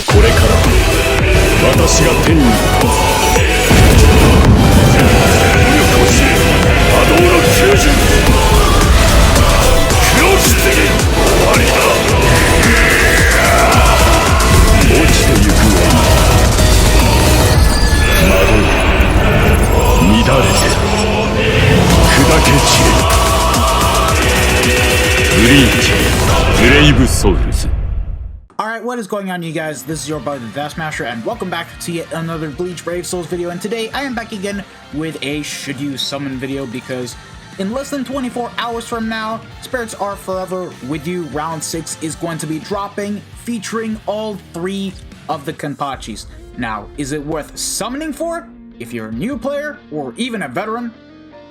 これから私が天に立つ。武力を知れ波動の救助。黒棺終わりだ。落ちてゆくがいい。惑い乱れて砕け散れ。ブリーチブレイブソウルズ。Alright, what is going on, you guys? This is your boy, the Deathsmasher, and welcome back to yet another Bleach Brave Souls video. And today, I am back again with a Should You Summon video, because in less than 24 hours from now, Spirits Are Forever With You Round 6 is going to be dropping, featuring all 3 of the Kenpachis. Now, is it worth summoning for? If you're a new player, or even a veteran,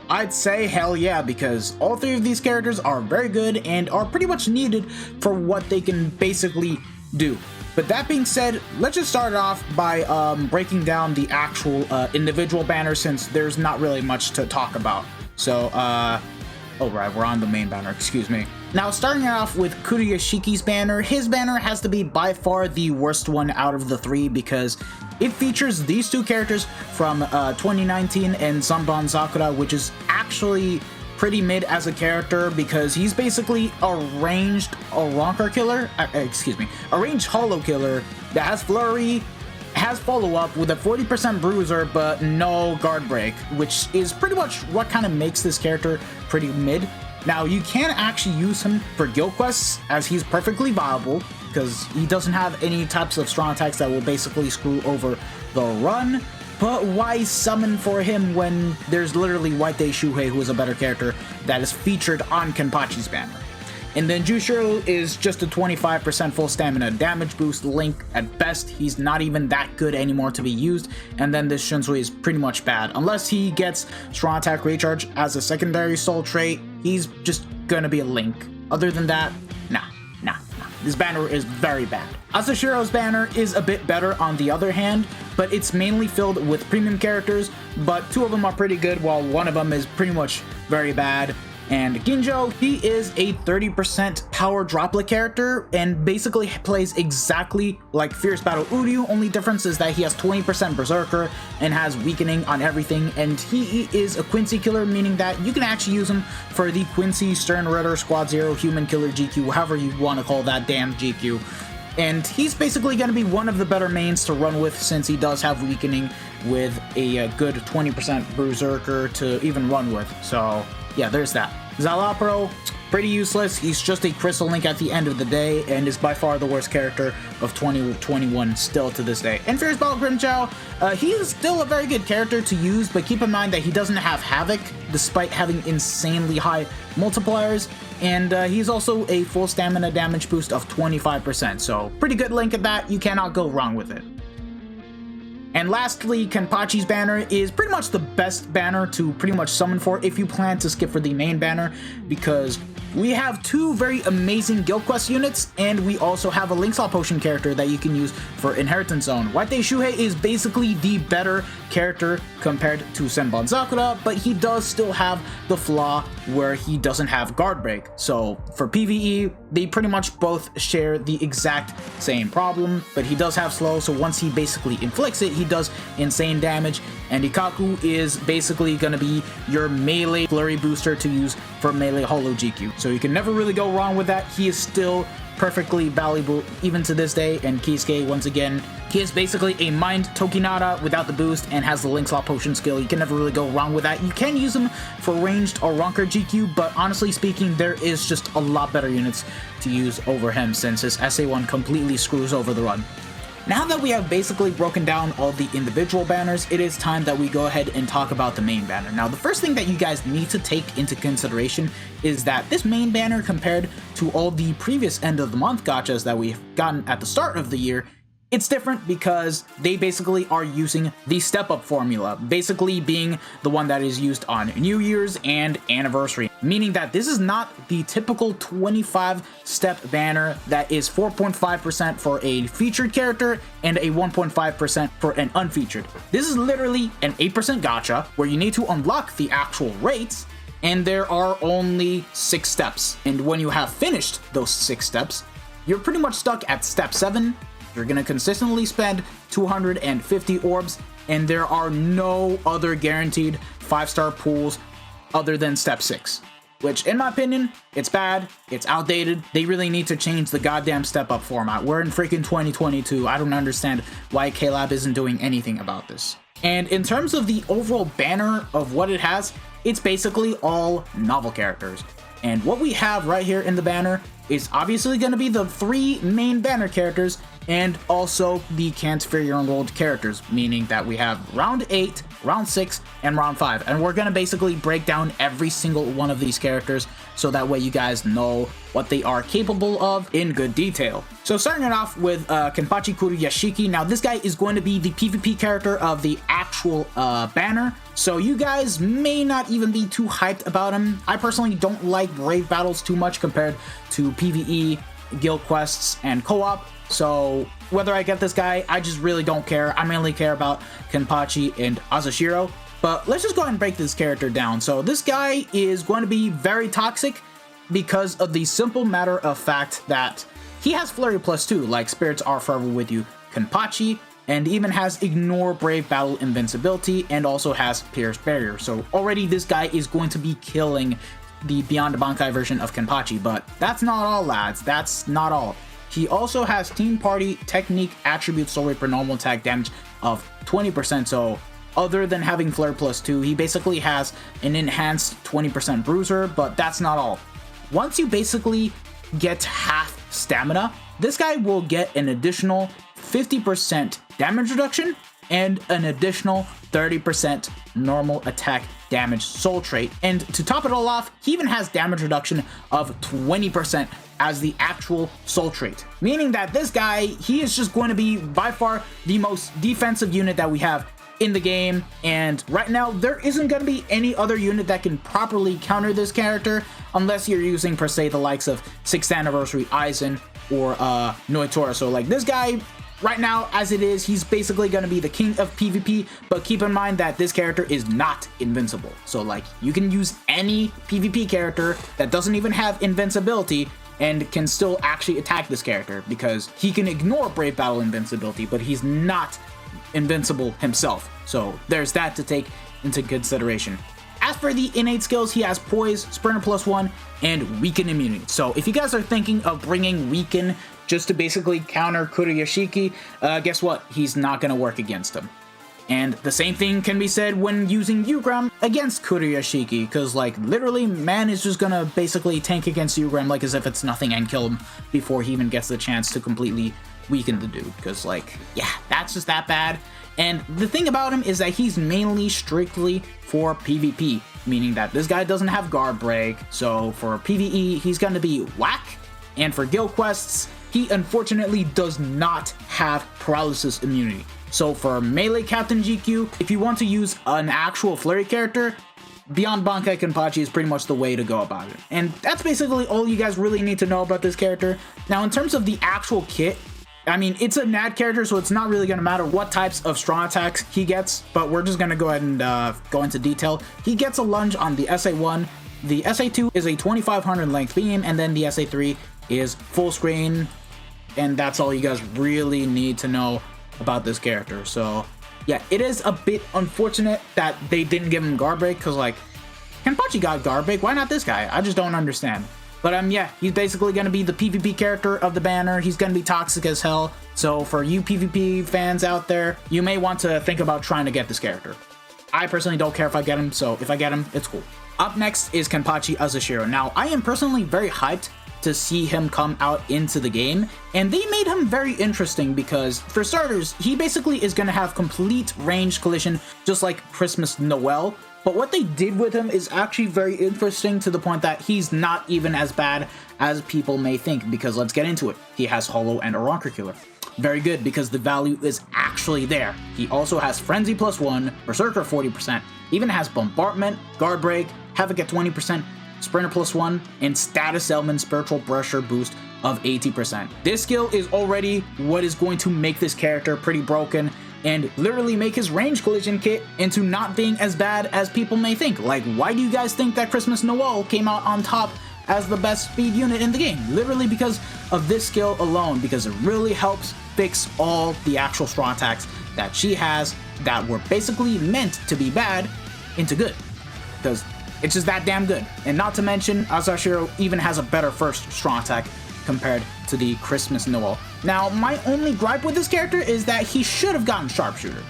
I'd say hell yeah, because all 3 of these characters are very good and are pretty much needed for what they can basically do. But that being said, let's just start off by breaking down the actual individual banner, since there's not really much to talk about. So, oh right, we're on the main banner, excuse me. Now, starting off with Kuriyashiki's banner, his banner has to be by far the worst one out of the 3, because it features these 2 characters from 2019 and Zanban Sakura, which is actually pretty mid as a character, because he's basically a ranged Ronker killer, a ranged Hollow killer that has Flurry, has follow-up with a 40% bruiser but no guard break, which is pretty much what kind of makes this character pretty mid. Now, you can actually use him for guild quests, as he's perfectly viable, because he doesn't have any types of strong attacks that will basically screw over the run. But why summon for him when there's literally White Day Shuhei, who is a better character that is featured on Kenpachi's banner? And then Jushiro is just a 25% full stamina damage boost Link at best. He's not even that good anymore to be used. And then this Shunsui is pretty much bad. Unless he gets strong attack recharge as a secondary soul trait, he's just gonna be a Link. Other than that, nah. This banner is very bad. Azashiro's banner is a bit better on the other hand, but it's mainly filled with premium characters, but 2 of them are pretty good while 1 of them is pretty much very bad. And Ginjo, he is a 30% power droplet character and basically plays exactly like Fierce Battle Uryu. Only difference is that he has 20% Berserker and has weakening on everything, and he is a Quincy killer, meaning that you can actually use him for the Quincy, Stern Ritter, Squad Zero, Human Killer GQ, however you want to call that damn GQ. And he's basically going to be one of the better mains to run with, since he does have weakening with a good 20% Berserker to even run with. So yeah, there's that. Zalapro, pretty useless. He's just a Crystal Link at the end of the day, and is by far the worst character of 2021 still to this day. And Fierce Battle Grimchow, he is still a very good character to use, but keep in mind that he doesn't have Havoc, despite having insanely high multipliers, and he's also a full stamina damage boost of 25%, so pretty good Link at that. You cannot go wrong with it. And lastly, Kenpachi's banner is pretty much the best banner to pretty much summon for if you plan to skip for the main banner, because we have 2 very amazing guild quest units, and we also have a Linksaw Potion character that you can use for Inheritance Zone. White Day Shuhei is basically the better character compared to Senbon Sakura, but he does still have the flaw where he doesn't have guard break. So for PvE, they pretty much both share the exact same problem, but he does have slow, so once he basically inflicts it, he does insane damage. And Ikaku is basically going to be your melee flurry booster to use for melee Hollow GQ. So you can never really go wrong with that. He is still perfectly valuable even to this day. And Kisuke, once again, he is basically a Mind Tokinata without the boost and has the Linksaw Potion skill. You can never really go wrong with that. You can use him for ranged or Ronker GQ, but honestly speaking, there is just a lot better units to use over him, since his SA1 completely screws over the run. Now that we have basically broken down all the individual banners, it is time that we go ahead and talk about the main banner. Now, the first thing that you guys need to take into consideration is that this main banner, compared to all the previous end of the month gachas that we've gotten at the start of the year, It's different because they basically are using the step-up formula, basically being the one that is used on New Year's and Anniversary, meaning that this is not the typical 25-step banner that is 4.5% for a featured character and a 1.5% for an unfeatured. This is literally an 8% gacha where you need to unlock the actual rates, and there are only 6 steps. And when you have finished those 6 steps, you're pretty much stuck at step 7, You're gonna consistently spend 250 orbs, and there are no other guaranteed 5-star pools other than step 6. Which, in my opinion, it's bad, it's outdated. They really need to change the goddamn step-up format. We're in freaking 2022. I don't understand why K-Lab isn't doing anything about this. And in terms of the overall banner of what it has, it's basically all novel characters. And what we have right here in the banner is obviously going to be the 3 main banner characters and also the Can't Fear Your Enrolled characters, meaning that we have round 8, round 6, and round 5. And we're going to basically break down every single one of these characters so that way you guys know what they are capable of in good detail. So starting it off with Kenpachi Kuriyashiki. Now this guy is going to be the PvP character of the actual banner, so you guys may not even be too hyped about him. I personally don't like Brave Battles too much compared to PvE, guild quests, and co-op. So whether I get this guy, I just really don't care. I mainly care about Kenpachi and Azashiro. But let's just go ahead and break this character down. So this guy is going to be very toxic because of the simple matter of fact that he has Flurry +2, like Spirits Are Forever With You Kenpachi, and even has Ignore Brave Battle Invincibility, and also has Pierce Barrier. So already this guy is going to be killing the Beyond Bankai version of Kenpachi. But that's not all, lads. That's not all. He also has Team Party Technique Attribute Soul Reaper normal attack damage of 20%, so other than having Flare +2, he basically has an enhanced 20% bruiser, but that's not all. Once you basically get half stamina, this guy will get an additional 50% damage reduction and an additional 30% normal attack damage soul trait. And to top it all off, he even has damage reduction of 20% as the actual soul trait. Meaning that this guy, he is just going to be by far the most defensive unit that we have in the game, and right now there isn't going to be any other unit that can properly counter this character unless you're using per se the likes of 6th Anniversary Aizen or Noitora. So like this guy right now as it is, he's basically going to be the king of PvP, but keep in mind that this character is not invincible. So like you can use any PvP character that doesn't even have invincibility and can still actually attack this character because he can ignore Brave Battle invincibility, but he's not invincible himself. So there's that to take into consideration. As for the innate skills, he has Poise, Sprinter +1, and Weaken Immunity. So if you guys are thinking of bringing Weaken just to basically counter Kuriyashiki, guess what? He's not going to work against him. And the same thing can be said when using Ugram against Kuriyashiki, because like literally man is just gonna basically tank against Ugram like as if it's nothing and kill him before he even gets the chance to completely weaken the dude, because like yeah, that's just that bad. And the thing about him is that he's mainly strictly for PvP, meaning that this guy doesn't have guard break, so for PvE he's gonna be whack, and for guild quests he unfortunately does not have paralysis immunity. So for melee Captain GQ, if you want to use an actual flurry character, Beyond Bankai Kenpachi is pretty much the way to go about it. And that's basically all you guys really need to know about this character. Now in terms of the actual kit, I mean, it's a NAD character, so it's not really going to matter what types of strong attacks he gets, but we're just going to go ahead and go into detail. He gets a lunge on the SA1, the SA2 is a 2500 length beam, and then the SA3 is full screen, and that's all you guys really need to know about this character. So yeah, it is a bit unfortunate that they didn't give him guard break, because like Kenpachi got guard break, why not this guy? I just don't understand. But yeah, he's basically going to be the PvP character of the banner. He's going to be toxic as hell, so for you PvP fans out there, you may want to think about trying to get this character. I personally don't care if I get him, so if I get him, it's cool. Up next is Kenpachi Azashiro. Now I am personally very hyped to see him come out into the game, and they made him very interesting because, for starters, he basically is going to have complete ranged collision just like Christmas Noel, but what they did with him is actually very interesting to the point that he's not even as bad as people may think, because let's get into it. He has Hollow and Killer. Very good, because the value is actually there. He also has Frenzy +1, Berserker 40%, even has Bombardment, Guard Break, Havoc at 20%, Sprinter +1, and Status Element Spiritual Pressure boost of 80%. This skill is already what is going to make this character pretty broken and literally make his range collision kit into not being as bad as people may think. Like, why do you guys think that Christmas Noel came out on top as the best speed unit in the game? Literally because of this skill alone, because it really helps fix all the actual strong attacks that she has that were basically meant to be bad into good, because it's just that damn good. And not to mention, Azashiro even has a better first strong attack compared to the Christmas Noel. Now, my only gripe with this character is that he should have gotten Sharpshooter.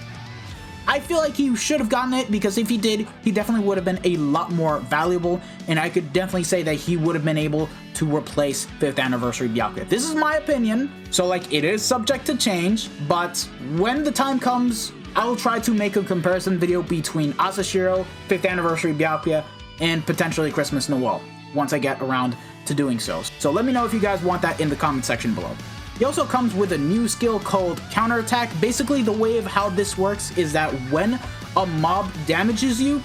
I feel like he should have gotten it, because if he did, he definitely would have been a lot more valuable, and I could definitely say that he would have been able to replace 5th Anniversary Byakuya. This is my opinion, so like, it is subject to change, but when the time comes, I will try to make a comparison video between Azashiro, 5th Anniversary Byakuya, and potentially Christmas Noel once I get around to doing so. So let me know if you guys want that in the comment section below. He also comes with a new skill called Counterattack. Basically, the way of how this works is that when a mob damages you,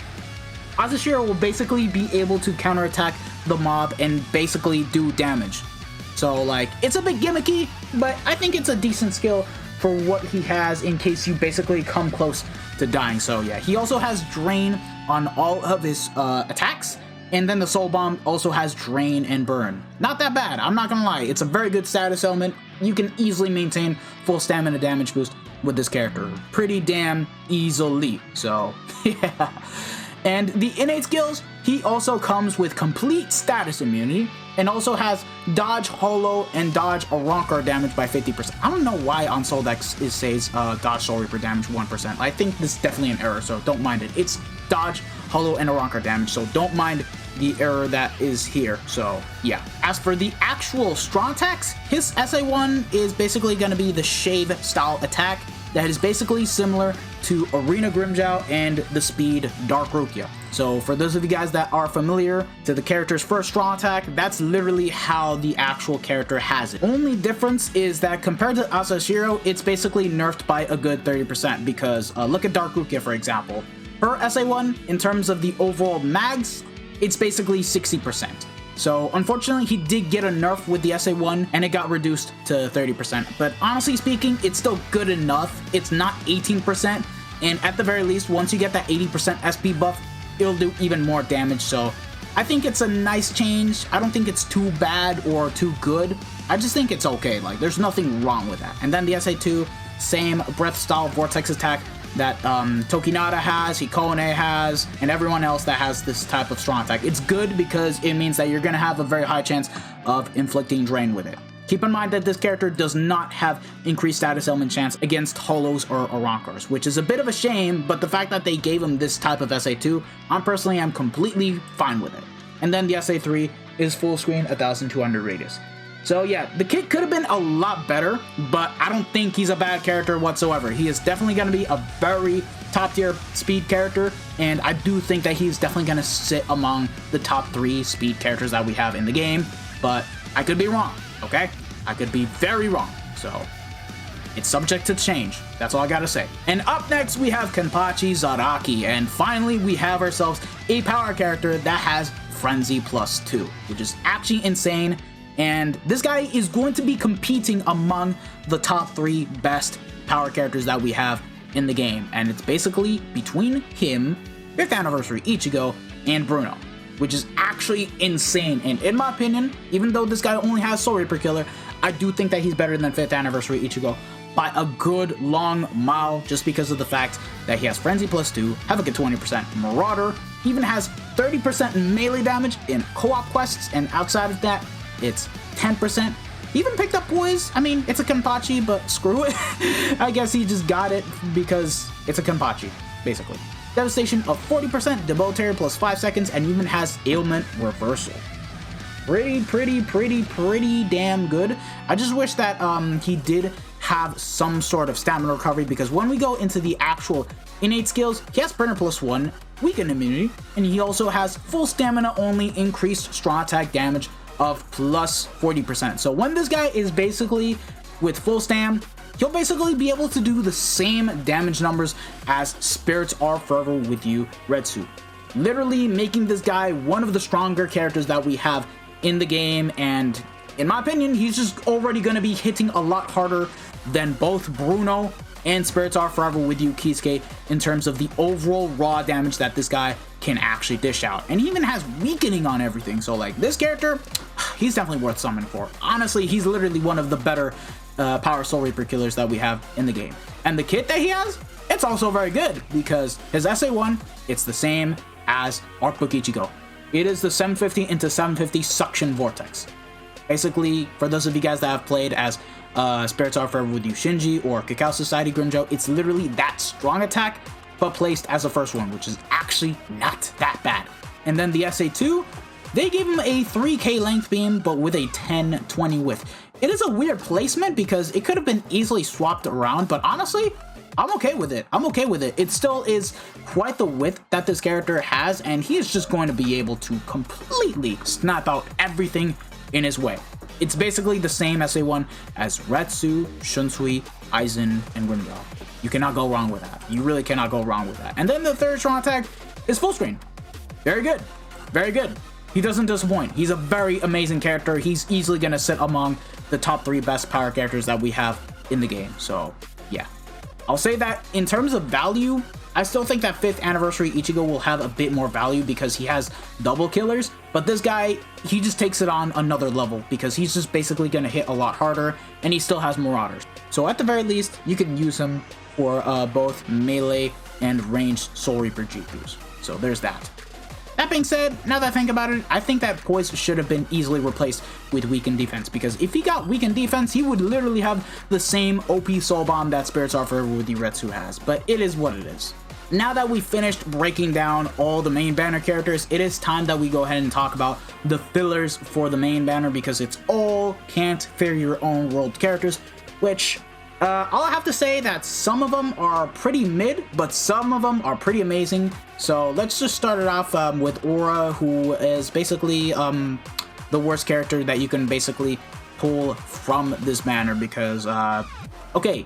Azashiro will basically be able to counterattack the mob and basically do damage. So like, it's a bit gimmicky, but I think it's a decent skill for what he has in case you basically come close to dying. So yeah, he also has Drain on all of his attacks, and then the Soul Bomb also has Drain and Burn. Not that bad, I'm not gonna lie. It's a very good status element. You can easily maintain full stamina damage boost with this character pretty damn easily. So yeah. And the innate skills, he also comes with complete status immunity, and also has dodge hollow and dodge Arankar damage by 50%. I don't know why on Soul Dex it says dodge Soul Reaper damage 1%. I think this is definitely an error, so don't mind it. It's dodge, hollow, and Arankar damage, so don't mind the error that is here. So yeah. As for the actual strong attacks, his SA1 is basically going to be the Shave style attack that is basically similar to Arena Grimmjow and the Speed Dark Rukia. So for those of you guys that are familiar to the character's first strong attack, that's literally how the actual character has it. Only difference is that compared to Azashiro, it's basically nerfed by a good 30%, because look at Dark Rukia for example. Her SA1, in terms of the overall mags, it's basically 60%. So unfortunately, he did get a nerf with the SA1 and it got reduced to 30%. But honestly speaking, it's still good enough. It's not 18%. And at the very least, once you get that 80% SP buff, it'll do even more damage. So I think it's a nice change. I don't think it's too bad or too good. I just think it's okay. Like, there's nothing wrong with that. And then the SA2, same breath style vortex attack that Tokinata has, Hikone has, and everyone else that has this type of strong attack. It's good because it means that you're going to have a very high chance of inflicting drain with it. Keep in mind that this character does not have increased status element chance against Holos or Arankars, which is a bit of a shame, but the fact that they gave him this type of SA2, I personally am completely fine with it. And then the SA3 is full screen 1200 radius. So yeah, the kid could have been a lot better, but I don't think he's a bad character whatsoever. He is definitely going to be a very top tier speed character, and I do think that he's definitely going to sit among the top 3 speed characters that we have in the game, but I could be wrong, okay? I could be very wrong, so it's subject to change. That's all I gotta say. And up next, we have Kenpachi Zaraki, and finally, we have ourselves a power character that has Frenzy +2, which is actually insane. And this guy is going to be competing among the top 3 best power characters that we have in the game. And it's basically between him, 5th Anniversary Ichigo, and Bruno, which is actually insane. And in my opinion, even though this guy only has Soul Reaper Killer, I do think that he's better than 5th Anniversary Ichigo by a good long mile, just because of the fact that he has Frenzy +2, Havoc at 20%, Marauder, even has 30% melee damage in co-op quests, and outside of that, it's 10%. He even picked up Poise. I mean, it's a Kenpachi, but screw it. I guess he just got it because it's a Kenpachi, basically. Devastation of 40%, Debilitary plus 5 seconds, and even has Ailment Reversal. Pretty damn good. I just wish that he did have some sort of stamina recovery, because when we go into the actual innate skills, he has Sprinter +1, weakened immunity, and he also has full stamina only, increased strong attack damage of plus 40%. So when this guy is basically with full stam, he'll basically be able to do the same damage numbers as Spirits Are Forever With You Retsu, literally making this guy one of the stronger characters that we have in the game. And in my opinion, he's just already going to be hitting a lot harder than both Bruno and Spirits Are Forever With You Kisuke in terms of the overall raw damage that this guy can actually dish out. And he even has weakening on everything. So like, this character, he's definitely worth summoning for. Honestly, he's literally one of the better power Soul Reaper killers that we have in the game. And the kit that he has, it's also very good because his SA1, it's the same as Art Book Ichigo. It is the 750 into 750 suction vortex. Basically, for those of you guys that have played as Spirits Are Forever With You Shinji or Cacao Society Grinjo, it's literally that strong attack, but placed as the first one, which is actually not that bad. And then the SA2, they gave him a 3k length beam, but with a 10-20 width. It is a weird placement because it could have been easily swapped around, but honestly, I'm okay with it. I'm okay with it. It still is quite the width that this character has, and he is just going to be able to completely snap out everything in his way. It's basically the same SA1 as Retsu, Shunsui, Aizen, and Grimdal. You cannot go wrong with that. You really cannot go wrong with that. And then the third strong attack is full screen. Very good. Very good. He doesn't disappoint. He's a very amazing character. He's easily going to sit among the top 3 best power characters that we have in the game. So, yeah. I'll say that in terms of value, I still think that 5th anniversary Ichigo will have a bit more value because he has double killers, but this guy, he just takes it on another level because he's just basically going to hit a lot harder, and he still has Marauders. So at the very least, you can use him for both melee and ranged Soul Reaper GPs. So there's that. That being said, now that I think about it, I think that Poise should have been easily replaced with Weakened Defense, because if he got Weakened Defense, he would literally have the same OP Soul Bomb that Spirits Are Forever With You Retsu has, but it is what it is. Now that we finished breaking down all the main banner characters, it is time that we go ahead and talk about the fillers for the main banner, because it's all Can't Fear Your Own World characters, which I'll have to say that some of them are pretty mid, but some of them are pretty amazing. So let's just start it off with Aura, who is basically the worst character that you can basically pull from this banner because, okay,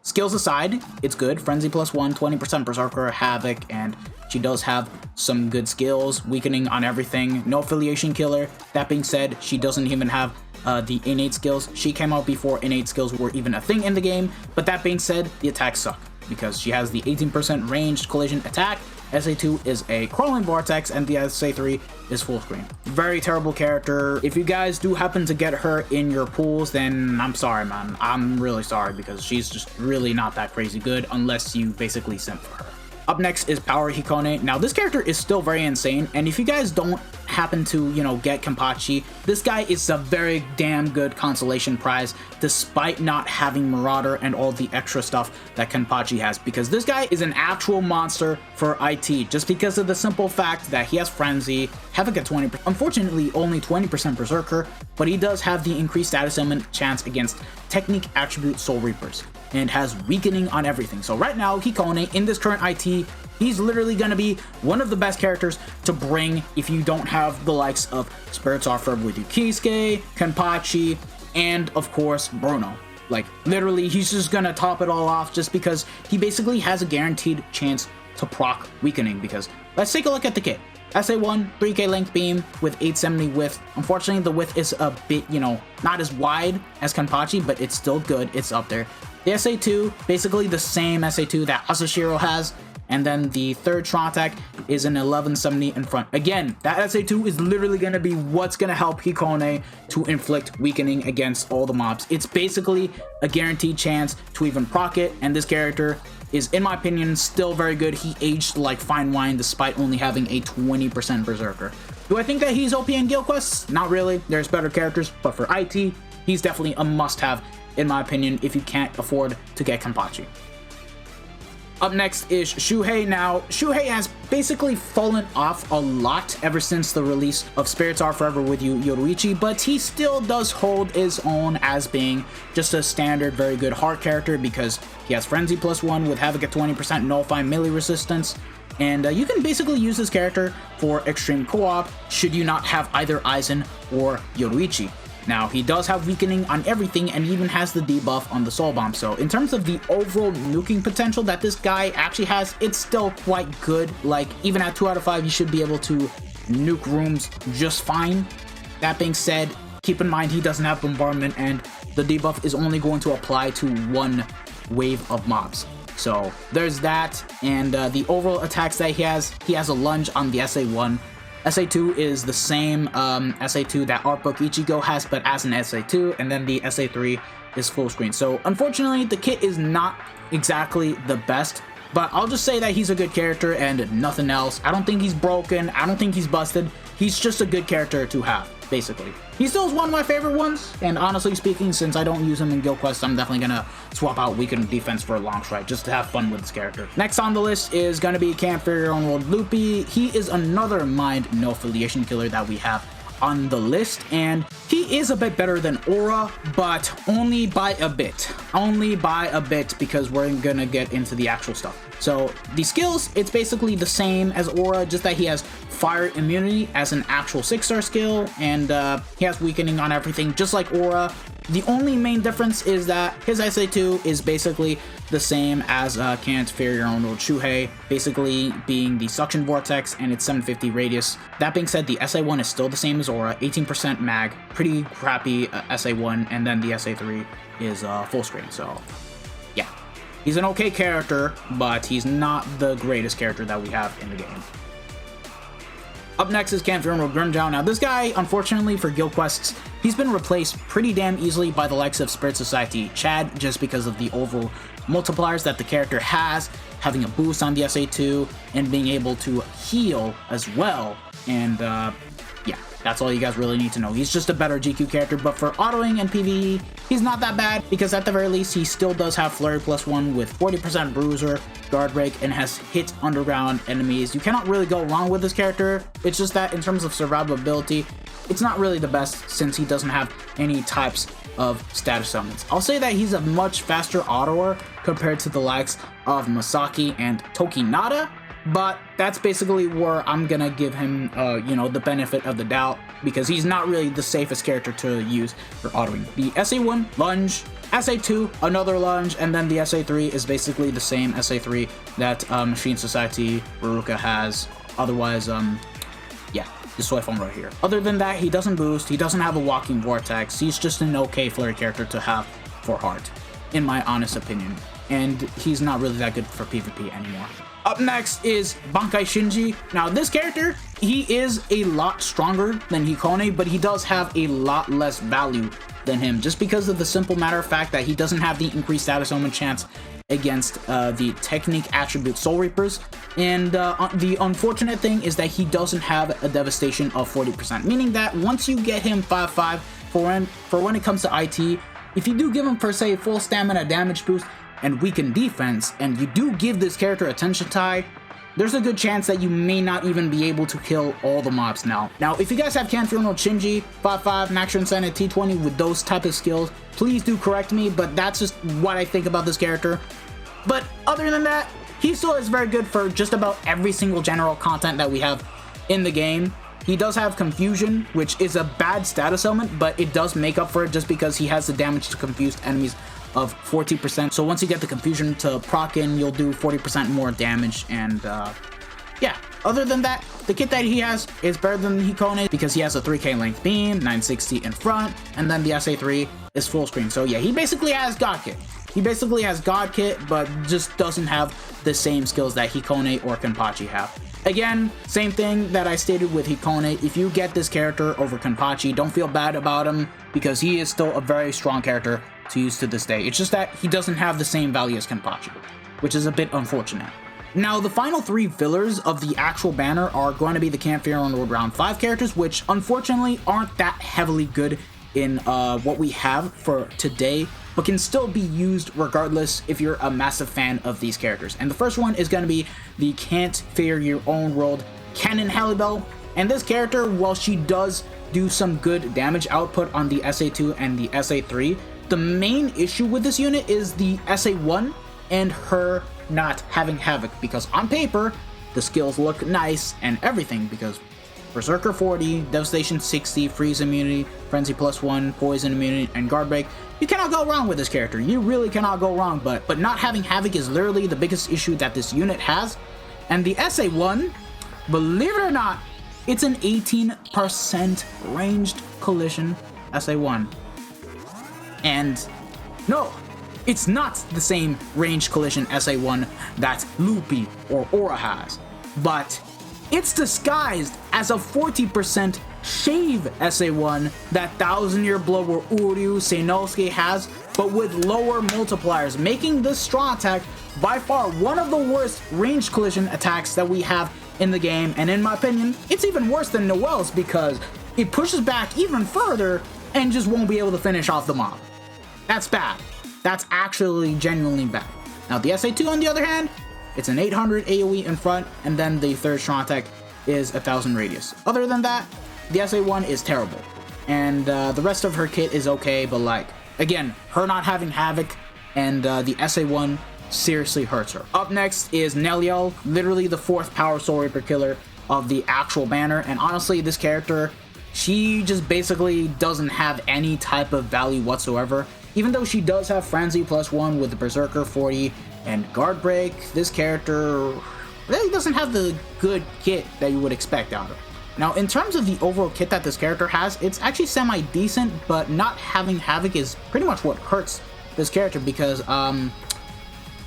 skills aside, it's good. Frenzy +1, 20% Berserker, Havoc, and she does have some good skills, weakening on everything, no affiliation killer. That being said, she doesn't even have the innate skills. She came out before innate skills were even a thing in the game, but that being said, the attacks suck because she has the 18% ranged collision attack. SA2 is a crawling vortex, and the SA3 is full screen. Very terrible character. If you guys do happen to get her in your pools, then I'm sorry, man. I'm really sorry because she's just really not that crazy good unless you basically simp for her. Up next is Power Hikone. Now, this character is still very insane, and if you guys don't happen to, you know, get Kenpachi, this guy is a very damn good consolation prize, despite not having Marauder and all the extra stuff that Kenpachi has, because this guy is an actual monster for IT, just because of the simple fact that he has Frenzy, Havoc at 20%, unfortunately only 20% Berserker, but he does have the increased status element chance against Technique Attribute Soul Reapers, and has weakening on everything. So right now, Hikone, in this current IT, he's literally going to be one of the best characters to bring if you don't have the likes of Spirits Are Forever With You Kisuke, Kenpachi, and of course, Bruno. Like, literally, he's just going to top it all off just because he basically has a guaranteed chance to proc weakening. Because let's take a look at the kit. SA1, 3k length beam with 870 width. Unfortunately, the width is a bit, you know, not as wide as Kenpachi, but it's still good. It's up there. The SA2, basically the same SA2 that Azashiro has. And then the third strong attack is an 1170 in front. Again, that SA2 is literally going to be what's going to help Hikone to inflict weakening against all the mobs. It's basically a guaranteed chance to even proc it, and this character is, in my opinion, still very good. He aged like fine wine despite only having a 20% Berserker. Do I think that he's OP in Guild Quests? Not really. There's better characters, but for IT, he's definitely a must-have, in my opinion, if you can't afford to get Kenpachi. Up next is Shuhei. Now, Shuhei has basically fallen off a lot ever since the release of Spirits Are Forever With You Yoruichi, but he still does hold his own as being just a standard very good heart character because he has Frenzy +1 with Havoc at 20% nullify melee resistance, and you can basically use this character for extreme co-op should you not have either Aizen or Yoruichi. Now, he does have weakening on everything and even has the debuff on the Soul Bomb. So in terms of the overall nuking potential that this guy actually has, it's still quite good. Like, even at 2 out of 5, you should be able to nuke rooms just fine. That being said, keep in mind he doesn't have bombardment and the debuff is only going to apply to one wave of mobs. So there's that, and the overall attacks that he has a lunge on the SA1, SA2 is the same SA2 that Art Book Ichigo has, but as an SA2, and then the SA3 is full screen. So unfortunately, the kit is not exactly the best, but I'll just say that he's a good character and nothing else. I don't think he's broken. I don't think he's busted. He's just a good character to have, basically. He still is one of my favorite ones, and honestly speaking, since I don't use him in Guild Quest, I'm definitely gonna swap out Weaken Defense for a Long Strike, just to have fun with this character. Next on the list is gonna be Can't Fear Your Own World Loopy. He is another Mind No Affiliation killer that we have on the list, and he is a bit better than Aura, but only by a bit. Only by a bit, because we're gonna get into the actual stuff. So the skills, it's basically the same as Aura, just that he has Fire Immunity as an actual 6-star skill, and he has Weakening on everything, just like Aura. The only main difference is that his SA2 is basically the same as Can't Fear Your Own World Shuhei, basically being the Suction Vortex and its 750 radius. That being said, the SA1 is still the same as Aura, 18% mag, pretty crappy SA1, and then the SA3 is full screen, so yeah. He's an okay character, but he's not the greatest character that we have in the game. Up next is Can't Fear Your Own World Grimjow. Now this guy, unfortunately for Guild Quests, he's been replaced pretty damn easily by the likes of Spirit Society Chad, just because of the overall multipliers that the character has, having a boost on the SA2, and being able to heal as well. And yeah, that's all you guys really need to know. He's just a better GQ character, but for autoing and PvE, he's not that bad, because at the very least, he still does have Flurry +1 with 40% Bruiser, Guard Break, and has hit underground enemies. You cannot really go wrong with this character. It's just that in terms of survivability, it's not really the best, since he doesn't have any types of status summons. I'll say that he's a much faster autoer compared to the likes of Masaki and Tokinada, but that's basically where I'm gonna give him, you know, the benefit of the doubt, because he's not really the safest character to use for autoing. The SA1, Lunge, SA2, another Lunge, and then the SA3 is basically the same SA3 that Machine Society Ruruka has. Otherwise, yeah, the soy foam right here. Other than that, he doesn't boost, he doesn't have a Walking Vortex, he's just an okay flurry character to have for Heart, in my honest opinion. And he's not really that good for PvP anymore. Up next is Bankai Shinji. Now this character, he is a lot stronger than Hikone, but he does have a lot less value than him, just because of the simple matter of fact that he doesn't have the increased status omen chance against the Technique attribute Soul Reapers. And the unfortunate thing is that he doesn't have a devastation of 40%, meaning that once you get him 5-5 for when it comes to IT, if you do give him per se full stamina damage boost and weaken defense, and you do give this character a tension tie, there's a good chance that you may not even be able to kill all the mobs now. Now, if you guys have Can't Fear No Shinji, 5-5, Max Insane T20 with those type of skills, please do correct me, but that's just what I think about this character. But other than that, he still is very good for just about every single general content that we have in the game. He does have Confusion, which is a bad status element, but it does make up for it just because he has the damage to confused enemies of 40%. So once you get the Confusion to proc in, you'll do 40% more damage, and yeah. Other than that, the kit that he has is better than Hikone because he has a 3k length beam, 960 in front, and then the SA3 is full screen. So yeah, he basically has God Kit. He basically has God Kit, but just doesn't have the same skills that Hikone or Kenpachi have. Again, same thing that I stated with Hikone. If you get this character over Kenpachi, don't feel bad about him, because he is still a very strong character to use to this day. It's just that he doesn't have the same value as Kenpachi, which is a bit unfortunate. Now, the final 3 fillers of the actual banner are going to be the Can't Fear Your Own World Round 5 characters, which unfortunately aren't that heavily good in what we have for today, but can still be used regardless if you're a massive fan of these characters. And the first one is going to be the Can't Fear Your Own World Cannon Halibel. And this character, while she does do some good damage output on the SA2 and the SA3, the main issue with this unit is the SA1 and her not having Havoc, because on paper, the skills look nice and everything, because Berserker 40, Devastation 60, Freeze Immunity, Frenzy +1, Poison Immunity, and Guard Break. You cannot go wrong with this character. You really cannot go wrong, but not having Havoc is literally the biggest issue that this unit has. And the SA1, believe it or not, it's an 18% ranged collision SA1. And no, it's not the same ranged collision SA1 that Loopy or Aura has, but it's disguised as a 40% shave SA1 that 1000-Year Blower Uryu Seinosuke has, but with lower multipliers, making this straw attack by far one of the worst ranged collision attacks that we have in the game, and in my opinion, it's even worse than Noel's because it pushes back even further and just won't be able to finish off the mob. That's bad. That's actually genuinely bad. Now the SA2 on the other hand, it's an 800 AoE in front, and then the third strong attack is 1000 radius. Other than that, the SA1 is terrible, and the rest of her kit is okay, but like, again, her not having Havoc and the SA1 seriously hurts her. Up next is Neliel, literally the 4th power Soul Reaper killer of the actual banner, and honestly, this character, she just basically doesn't have any type of value whatsoever. Even though she does have Frenzy +1 with the Berserker 40 and Guard Break, this character really doesn't have the good kit that you would expect out of her. Now, in terms of the overall kit that this character has, it's actually semi-decent, but not having Havoc is pretty much what hurts this character because,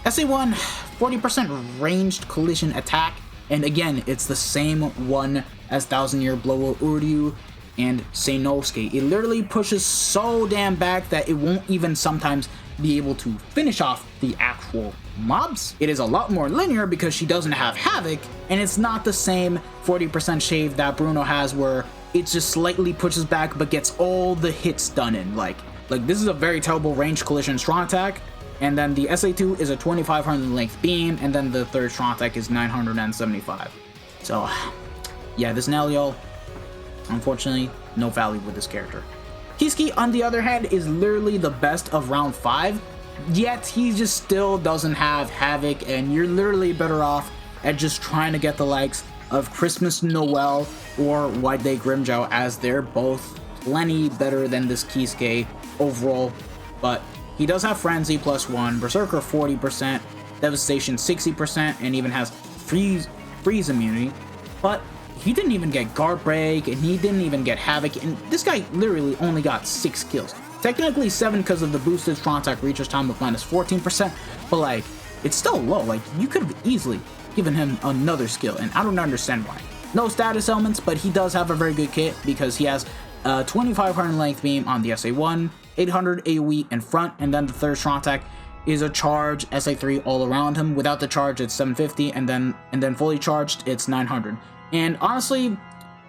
SA1, 40% ranged collision attack, and again, it's the same one as 1000-Year Blower Uryu and Seinosuke. It literally pushes so damn back that it won't even sometimes be able to finish off the actual mobs. It is a lot more linear because she doesn't have Havoc, and it's not the same 40% shave that Bruno has where it just slightly pushes back but gets all the hits done in. Like this is a very terrible range collision strong attack, and then the SA2 is a 2500 length beam, and then the third strong attack is 975. So yeah, this Neliel, unfortunately, no value with this character. Kiski, on the other hand, is literally the best of round 5, yet he just still doesn't have Havoc, and you're literally better off at just trying to get the likes of Christmas Noel or White Day Grimjow, as they're both plenty better than this Kiski overall. But he does have Frenzy +1, Berserker 40%, Devastation 60%, and even has freeze immunity. But he didn't even get Guard Break, and he didn't even get Havoc, and this guy literally only got 6 kills. Technically 7 because of the boosted strong attack reaches time of -14%, but like, it's still low. Like, you could have easily given him another skill, and I don't understand why. No status elements, but he does have a very good kit because he has a 2500 length beam on the SA1, 800 AoE in front, and then the third strong attack is a charge SA3 all around him. Without the charge, it's 750, and then fully charged, it's 900. And honestly,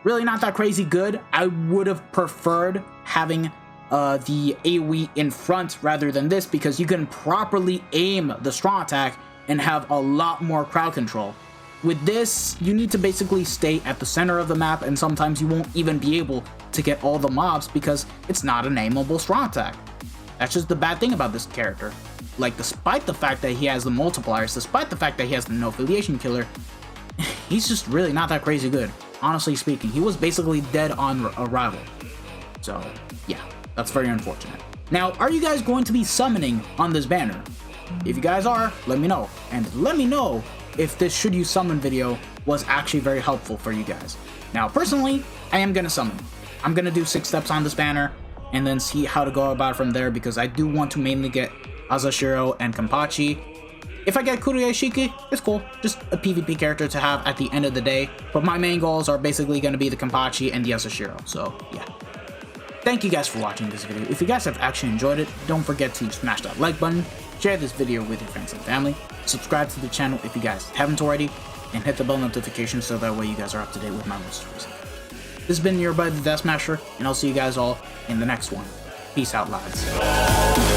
really not that crazy good. I would have preferred having the AoE in front rather than this, because you can properly aim the strong attack and have a lot more crowd control. With this, you need to basically stay at the center of the map, and sometimes you won't even be able to get all the mobs because it's not an aimable strong attack. That's just the bad thing about this character. Like, despite the fact that he has the multipliers, despite the fact that he has the no affiliation killer, he's just really not that crazy good. Honestly speaking, he was basically dead on arrival. So yeah, that's very unfortunate. Now, are you guys going to be summoning on this banner? If you guys are, let me know. And let me know if this should you summon video was actually very helpful for you guys. Now, personally, I am going to summon. I'm going to do 6 steps on this banner and then see how to go about it from there, because I do want to mainly get Azashiro and Kenpachi. If I get Kuriyashiki, it's cool. Just a PvP character to have at the end of the day. But my main goals are basically going to be the Kenpachi and the Azashiro. So, yeah. Thank you guys for watching this video. If you guys have actually enjoyed it, don't forget to smash that like button, share this video with your friends and family, subscribe to the channel if you guys haven't already, and hit the bell notification so that way you guys are up to date with my most recent. This has been your buddy the Death Smasher, and I'll see you guys all in the next one. Peace out, lads.